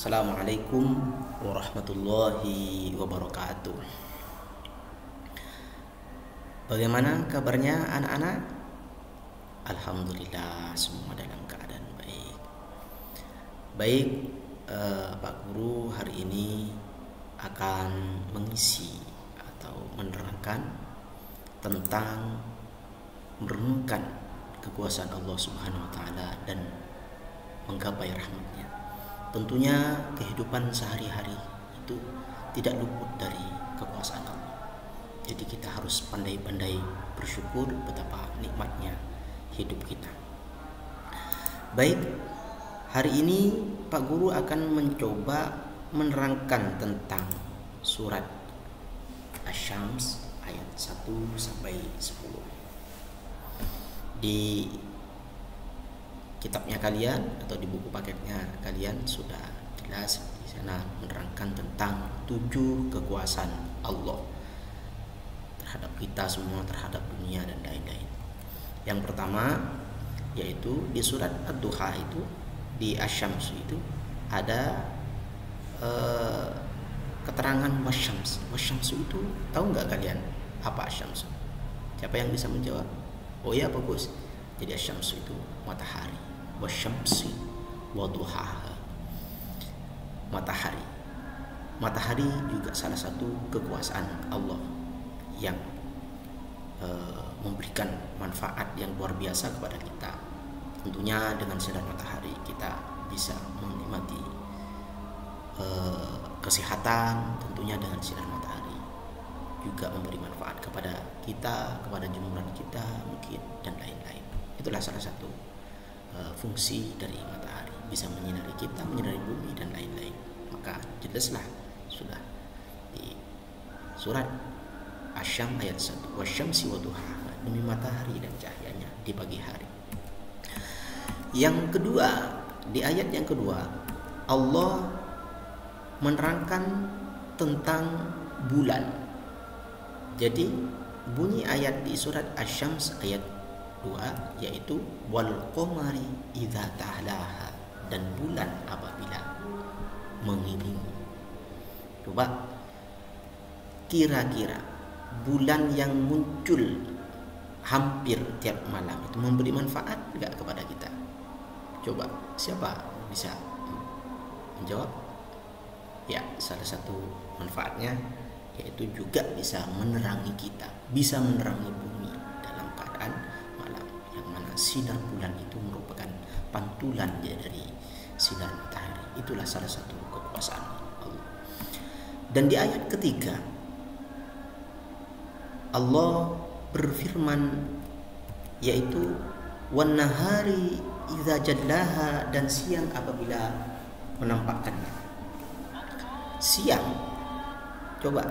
Assalamualaikum warahmatullahi wabarakatuh. Bagaimana kabarnya anak-anak? Alhamdulillah semua dalam keadaan baik. Baik, Pak Guru hari ini akan mengisi atau menerangkan tentang merenungkan kekuasaan Allah Subhanahu wa taala dan menggapai rahmatnya. Tentunya kehidupan sehari-hari itu tidak luput dari kekuasaan Allah. Jadi kita harus pandai-pandai bersyukur betapa nikmatnya hidup kita. Baik, hari ini Pak Guru akan mencoba menerangkan tentang surat Asy-Syams ayat 1 sampai 10. Di kitabnya kalian atau di buku paketnya kalian sudah jelas di sana menerangkan tentang 7 kekuasaan Allah terhadap kita semua, terhadap dunia dan lain-lain. Yang pertama yaitu di surat Ad-Duha itu, di Asy-Syams itu ada keterangan wasyams. Wasyams itu tahu nggak kalian apa Asy-Syams? Siapa yang bisa menjawab? Oh ya, bagus. Jadi Asy-Syams itu matahari. Wasyamsi waduhaha. Matahari. Matahari juga salah satu kekuasaan Allah yang memberikan manfaat yang luar biasa kepada kita. Tentunya dengan sinar matahari kita bisa menikmati kesehatan. Tentunya dengan sinar matahari juga memberi manfaat kepada kita, kepada jemuran kita mungkin dan lain-lain. Itulah salah satu fungsi dari matahari, bisa menyinari kita, menyinari bumi dan lain-lain. Maka jelaslah sudah di surat Asy-Syams ayat 1, wasyamsi waduhaha, demi matahari dan cahayanya di pagi hari. Yang kedua, di ayat yang kedua Allah menerangkan tentang bulan. Jadi bunyi ayat di surat Asy-Syams ayat 2 yaitu wal qamari idza talaha, dan bulan apabila mengiringi. Coba kira-kira bulan yang muncul hampir tiap malam itu memberi manfaat enggak kepada kita? Coba siapa bisa menjawab? Ya, salah satu manfaatnya yaitu juga bisa menerangi kita, bisa menerangi bumi dalam keadaan malam, yang mana sinar bulan itu merupakan pantulan dari sinar matahari. Itulah salah satu kekuasaan Allah. Dan di ayat ketiga Allah berfirman yaitu wan nahari idza jallaha, dan siang apabila menampakkannya. Siang, coba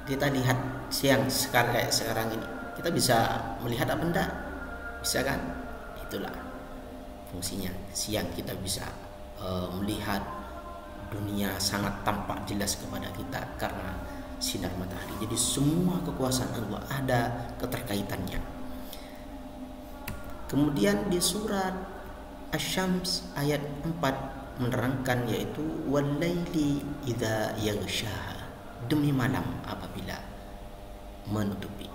kita lihat siang sekarang ini, kita bisa melihat apa enggak? Bisa kan? Itulah fungsinya. Siang kita bisa melihat dunia sangat tampak jelas kepada kita karena sinar matahari. Jadi semua kekuasaan Allah ada keterkaitannya. Kemudian di surat Asy-Syams ayat 4 menerangkan yaitu walaili idza yaghshaha, demi malam apabila menutupi.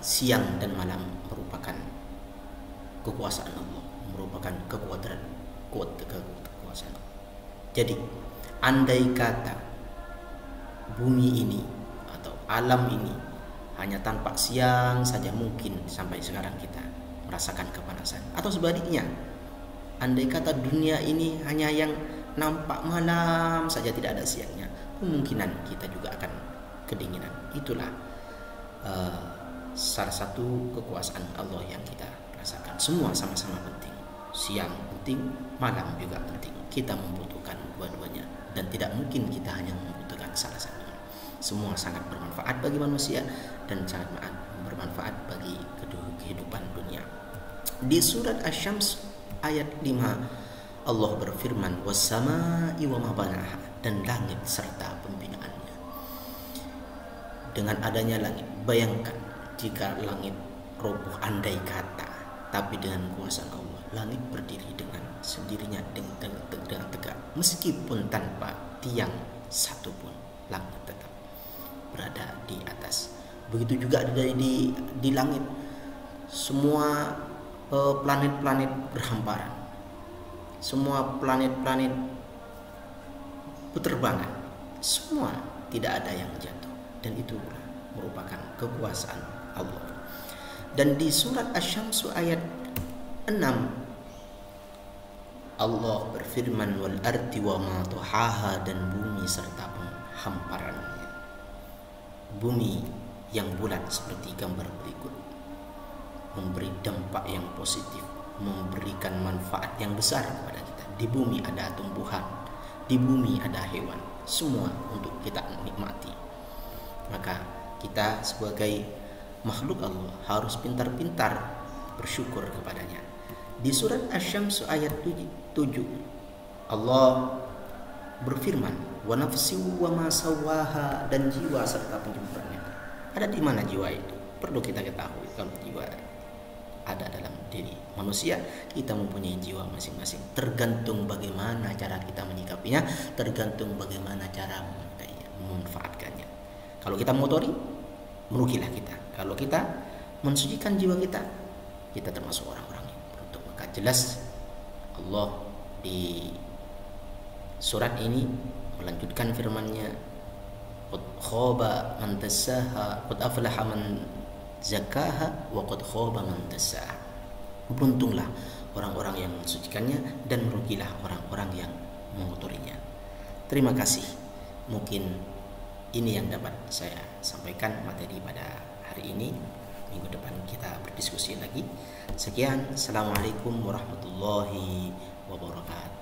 Siang dan malam merupakan kekuasaan Allah, merupakan kekuasaan. Jadi andai kata bumi ini atau alam ini hanya tampak siang saja, mungkin sampai sekarang kita merasakan kepanasan. Atau sebaliknya, andai kata dunia ini hanya yang nampak malam saja, tidak ada siangnya, kemungkinan kita juga akan kedinginan. Itulah salah satu kekuasaan Allah yang kita rasakan. Semua sama-sama penting. Siang penting, malam juga penting. Kita membutuhkan dua-duanya dan tidak mungkin kita hanya membutuhkan salah satunya. Semua sangat bermanfaat bagi manusia dan sangat bermanfaat bagi kehidupan dunia. Di surat Asy-Syams ayat 5 Allah berfirman was-samaa'i wa ma banaha, dan langit serta pembinaannya. Dengan adanya langit, bayangkan jika langit roboh, andai kata Tapi dengan kuasa Allah, langit berdiri dengan sendirinya dengan tegak, meskipun tanpa tiang satu pun, langit tetap berada di atas. Begitu juga ada di langit, semua planet-planet berhamparan, semua planet-planet berterbangan, semua tidak ada yang jatuh, dan itu merupakan kekuasaan Allah. Dan di surat Asy-Syams ayat 6 Allah berfirman, wal ardi wa ma tuhaha, dan bumi serta penghamparannya. Bumi yang bulat seperti gambar berikut, memberi dampak yang positif, memberikan manfaat yang besar kepada kita. Di bumi ada tumbuhan, di bumi ada hewan, semua untuk kita nikmati. Maka kita sebagai makhluk Allah harus pintar-pintar bersyukur kepadanya. Di surat Asy-Syams ayat 7 Allah berfirman, wa nafsi wa ma sawaha, dan jiwa serta penyempurnanya. Ada di mana jiwa itu? Perlu kita ketahui, kalau jiwa ada dalam diri manusia, kita mempunyai jiwa masing-masing. Tergantung bagaimana cara kita menyikapinya, tergantung bagaimana cara memanfaatkannya. Kalau kita mengotori, merugilah kita. Kalau kita mensucikan jiwa kita, kita termasuk orang-orang yang beruntung. Maka jelas Allah di surat ini melanjutkan firman-Nya, qad khaba man dassaha, qad aflaha man zakkaha, wa qad khaba man dassaha. Beruntunglah orang-orang yang mensucikannya, dan merugilah orang-orang yang mengotorinya. Terima kasih. Mungkin ini yang dapat saya sampaikan materi pada hari ini. Minggu depan kita berdiskusi lagi. Sekian, assalamualaikum warahmatullahi wabarakatuh.